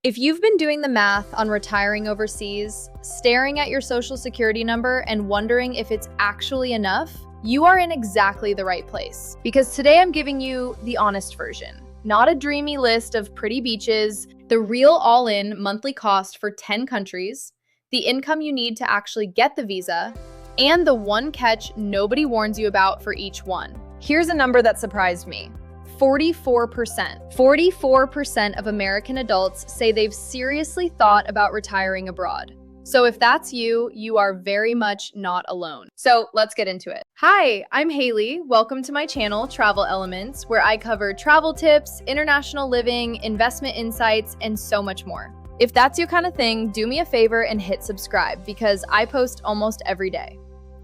If you've been doing the math on retiring overseas, staring at your social security number and wondering if it's actually enough, you are in exactly the right place. Because today I'm giving you the honest version. Not a dreamy list of pretty beaches, the real all-in monthly cost for 10 countries, the income you need to actually get the visa, and the one catch nobody warns you about for each one. Here's a number that surprised me. 44%. 44% of American adults say they've seriously thought about retiring abroad. So if that's you, you are very much not alone. So let's get into it. Hi, I'm Haley. Welcome to my channel, Travel Elements, where I cover travel tips, international living, investment insights, and so much more. If that's your kind of thing, do me a favor and hit subscribe because I post almost every day.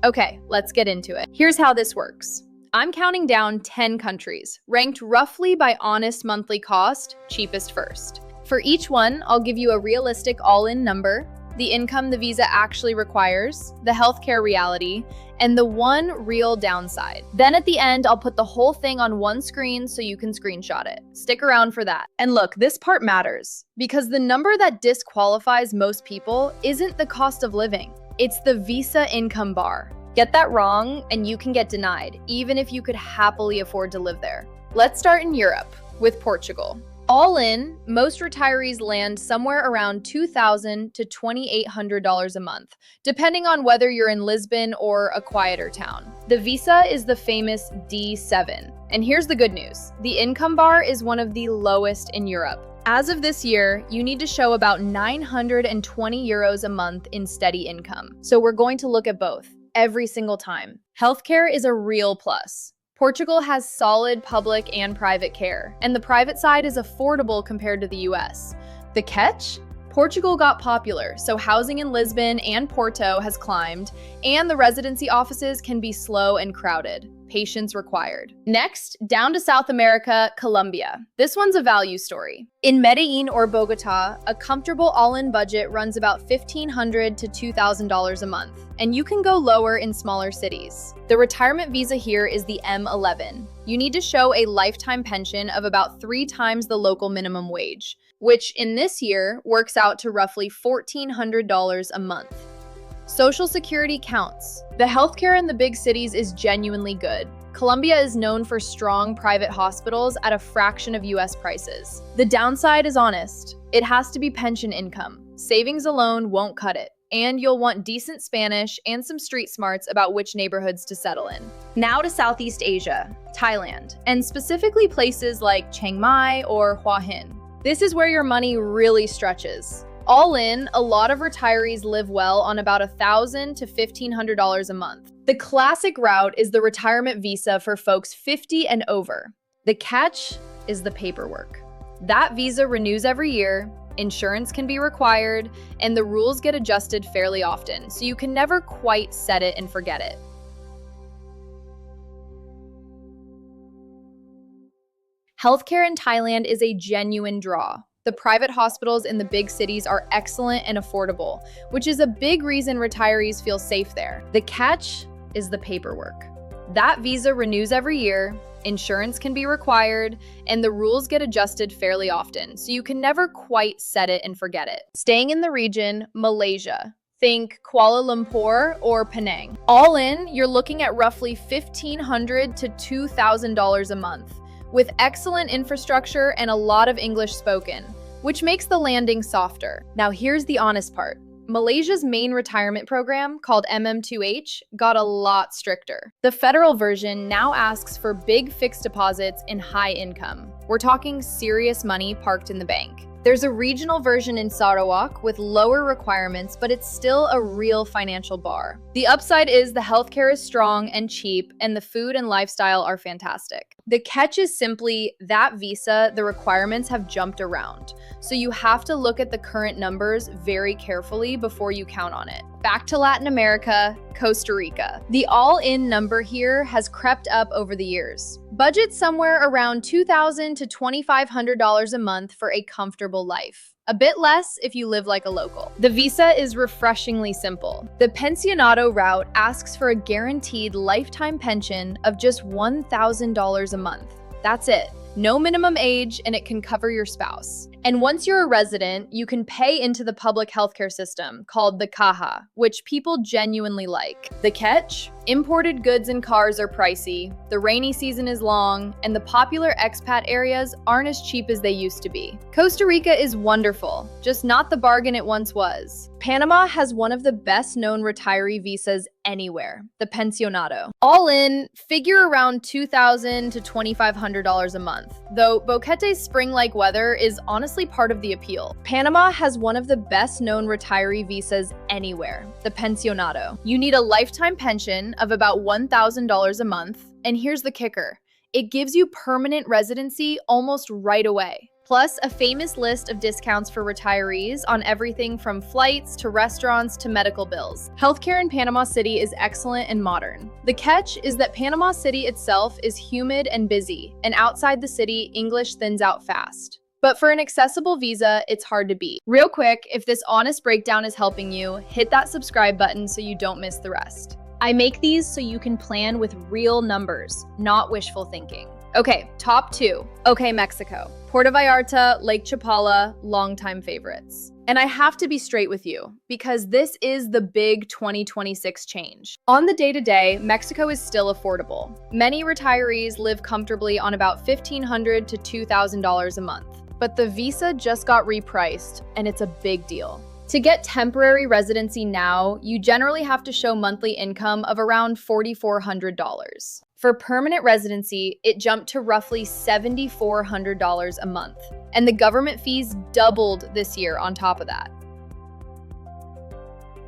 Okay, let's get into it. Here's how this works. I'm counting down 10 countries, ranked roughly by honest monthly cost, cheapest first. For each one, I'll give you a realistic all-in number, the income the visa actually requires, the healthcare reality, and the one real downside. Then at the end, I'll put the whole thing on one screen so you can screenshot it. Stick around for that. And look, this part matters because the number that disqualifies most people isn't the cost of living. It's the visa income bar. Get that wrong and you can get denied, even if you could happily afford to live there. Let's start in Europe with Portugal. All in, most retirees land somewhere around $2,000 to $2,800 a month, depending on whether you're in Lisbon or a quieter town. The visa is the famous D7. And here's the good news. The income bar is one of the lowest in Europe. As of this year, you need to show about 920 euros a month in steady income. So we're going to look at both. Every single time. Healthcare is a real plus. Portugal has solid public and private care, and the private side is affordable compared to the US. The catch? Portugal got popular, so housing in Lisbon and Porto has climbed, and the residency offices can be slow and crowded. Patience required. Next, down to South America, Colombia. This one's a value story. In Medellin or Bogota, a comfortable all-in budget runs about $1,500 to $2,000 a month, and you can go lower in smaller cities. The retirement visa here is the M11. You need to show a lifetime pension of about 3 times the local minimum wage, which in this year works out to roughly $1,400 a month. Social Security counts. The healthcare in the big cities is genuinely good. Colombia is known for strong private hospitals at a fraction of US prices. The downside is honest. It has to be pension income. Savings alone won't cut it. And you'll want decent Spanish and some street smarts about which neighborhoods to settle in. Now to Southeast Asia, Thailand, and specifically places like Chiang Mai or Hua Hin. This is where your money really stretches. All in, a lot of retirees live well on about $1,000 to $1,500 a month. The classic route is the retirement visa for folks 50 and over. The catch is the paperwork. That visa renews every year, insurance can be required, and the rules get adjusted fairly often, so you can never quite set it and forget it. Healthcare in Thailand is a genuine draw. The private hospitals in the big cities are excellent and affordable, which is a big reason retirees feel safe there. The catch is the paperwork. That visa renews every year, insurance can be required, and the rules get adjusted fairly often, so you can never quite set it and forget it. Staying in the region, Malaysia. Think Kuala Lumpur or Penang. All in, you're looking at roughly $1,500 to $2,000 a month, with excellent infrastructure and a lot of English spoken, which makes the landing softer. Now here's the honest part. Malaysia's main retirement program, called MM2H, got a lot stricter. The federal version now asks for big fixed deposits in high income. We're talking serious money parked in the bank. There's a regional version in Sarawak with lower requirements, but it's still a real financial bar. The upside is the healthcare is strong and cheap, and the food and lifestyle are fantastic. The catch is simply that visa, the requirements have jumped around. So you have to look at the current numbers very carefully before you count on it. Back to Latin America, Costa Rica. The all-in number here has crept up over the years. Budget somewhere around $2,000 to $2,500 a month for a comfortable life. A bit less if you live like a local. The visa is refreshingly simple. The pensionado route asks for a guaranteed lifetime pension of just $1,000 a month. That's it. No minimum age, and it can cover your spouse. And once you're a resident, you can pay into the public healthcare system called the Caja, which people genuinely like. The catch? Imported goods and cars are pricey, the rainy season is long, and the popular expat areas aren't as cheap as they used to be. Costa Rica is wonderful, just not the bargain it once was. Panama has one of the best-known retiree visas anywhere, the Pensionado. All in, figure around $2,000 to $2,500 a month, though Boquete's spring-like weather is honestly part of the appeal. Panama has one of the best-known retiree visas anywhere, the Pensionado. You need a lifetime pension of about $1,000 a month, and here's the kicker. It gives you permanent residency almost right away. Plus, a famous list of discounts for retirees on everything from flights to restaurants to medical bills. Healthcare in Panama City is excellent and modern. The catch is that Panama City itself is humid and busy, and outside the city, English thins out fast. But for an accessible visa, it's hard to beat. Real quick, if this honest breakdown is helping you, hit that subscribe button so you don't miss the rest. I make these so you can plan with real numbers, not wishful thinking. Okay, top 2. Okay, Mexico. Puerto Vallarta, Lake Chapala, longtime favorites. And I have to be straight with you, because this is the big 2026 change. On the day-to-day, Mexico is still affordable. Many retirees live comfortably on about $1,500 to $2,000 a month. But the visa just got repriced, and it's a big deal. To get temporary residency now, you generally have to show monthly income of around $4,400. For permanent residency, it jumped to roughly $7,400 a month, and the government fees doubled this year on top of that.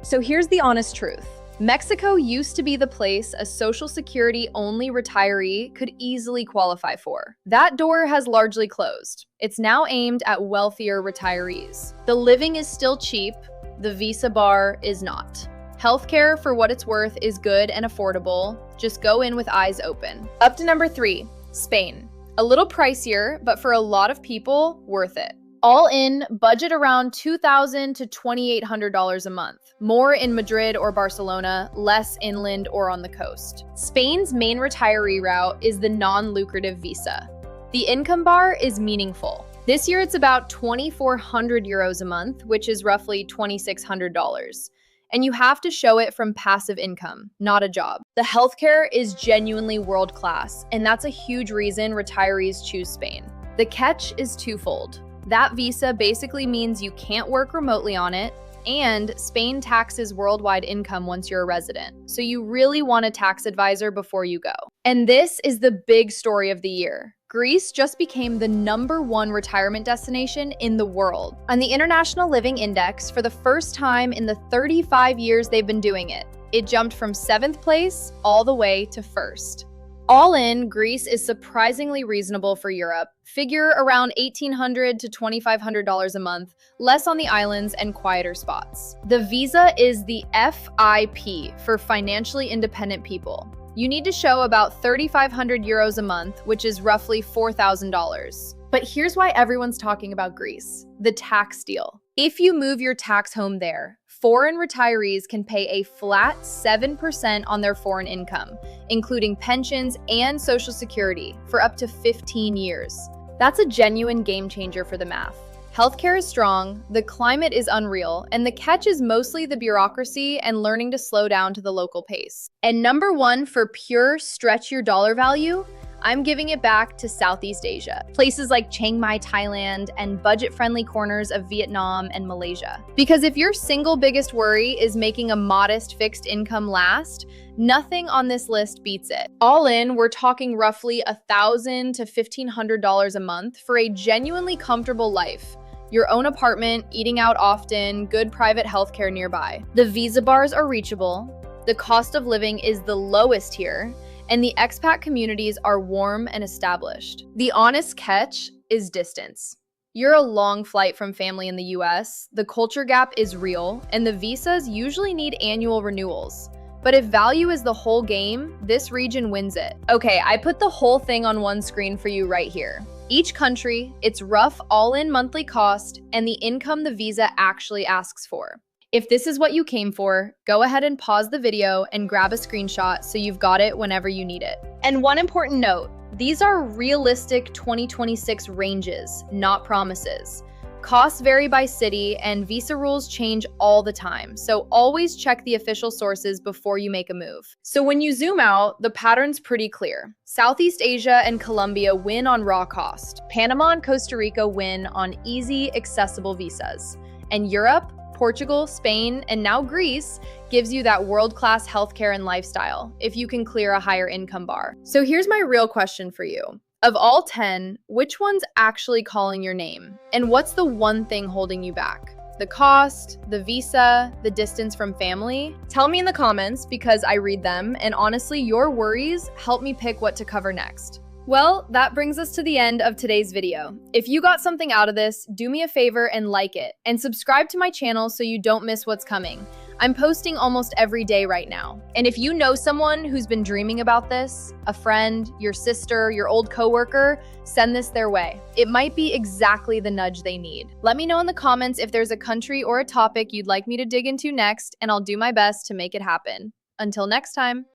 So here's the honest truth. Mexico used to be the place a Social Security-only retiree could easily qualify for. That door has largely closed. It's now aimed at wealthier retirees. The living is still cheap, the visa bar is not. Healthcare, for what it's worth, is good and affordable. Just go in with eyes open. Up to number 3, Spain. A little pricier, but for a lot of people, worth it. All in, budget around $2,000 to $2,800 a month. More in Madrid or Barcelona, less inland or on the coast. Spain's main retiree route is the non-lucrative visa. The income bar is meaningful. This year it's about 2,400 euros a month, which is roughly $2,600. And you have to show it from passive income, not a job. The healthcare is genuinely world-class, and that's a huge reason retirees choose Spain. The catch is twofold. That visa basically means you can't work remotely on it, and Spain taxes worldwide income once you're a resident. So you really want a tax advisor before you go. And this is the big story of the year. Greece just became the #1 retirement destination in the world. On the International Living Index, for the first time in the 35 years they've been doing it, it jumped from 7th place all the way to 1st. All in, Greece is surprisingly reasonable for Europe. Figure around $1,800 to $2,500 a month, less on the islands and quieter spots. The visa is the FIP for financially independent people. You need to show about 3,500 euros a month, which is roughly $4,000. But here's why everyone's talking about Greece: the tax deal. If you move your tax home there, foreign retirees can pay a flat 7% on their foreign income, including pensions and Social Security, for up to 15 years. That's a genuine game changer for the math. Healthcare is strong, the climate is unreal, and the catch is mostly the bureaucracy and learning to slow down to the local pace. And number 1 for pure stretch your dollar value, I'm giving it back to Southeast Asia. Places like Chiang Mai, Thailand, and budget-friendly corners of Vietnam and Malaysia. Because if your single biggest worry is making a modest fixed income last, nothing on this list beats it. All in, we're talking roughly $1,000 to $1,500 a month for a genuinely comfortable life. Your own apartment, eating out often, good private healthcare nearby. The visa bars are reachable, the cost of living is the lowest here, and the expat communities are warm and established. The honest catch is distance. You're a long flight from family in the US, the culture gap is real, and the visas usually need annual renewals. But if value is the whole game, this region wins it. Okay, I put the whole thing on one screen for you right here. Each country, its rough all-in monthly cost, and the income the visa actually asks for. If this is what you came for, go ahead and pause the video and grab a screenshot so you've got it whenever you need it. And one important note, these are realistic 2026 ranges, not promises. Costs vary by city, and visa rules change all the time, so always check the official sources before you make a move. So when you zoom out, the pattern's pretty clear. Southeast Asia and Colombia win on raw cost. Panama and Costa Rica win on easy, accessible visas. And Europe, Portugal, Spain, and now Greece gives you that world-class healthcare and lifestyle if you can clear a higher income bar. So here's my real question for you. Of all 10, which one's actually calling your name? And what's the one thing holding you back? The cost, the visa, the distance from family? Tell me in the comments because I read them, and honestly, your worries help me pick what to cover next. Well, that brings us to the end of today's video. If you got something out of this, do me a favor and like it, and subscribe to my channel so you don't miss what's coming. I'm posting almost every day right now. And if you know someone who's been dreaming about this, a friend, your sister, your old coworker, send this their way. It might be exactly the nudge they need. Let me know in the comments if there's a country or a topic you'd like me to dig into next, and I'll do my best to make it happen. Until next time.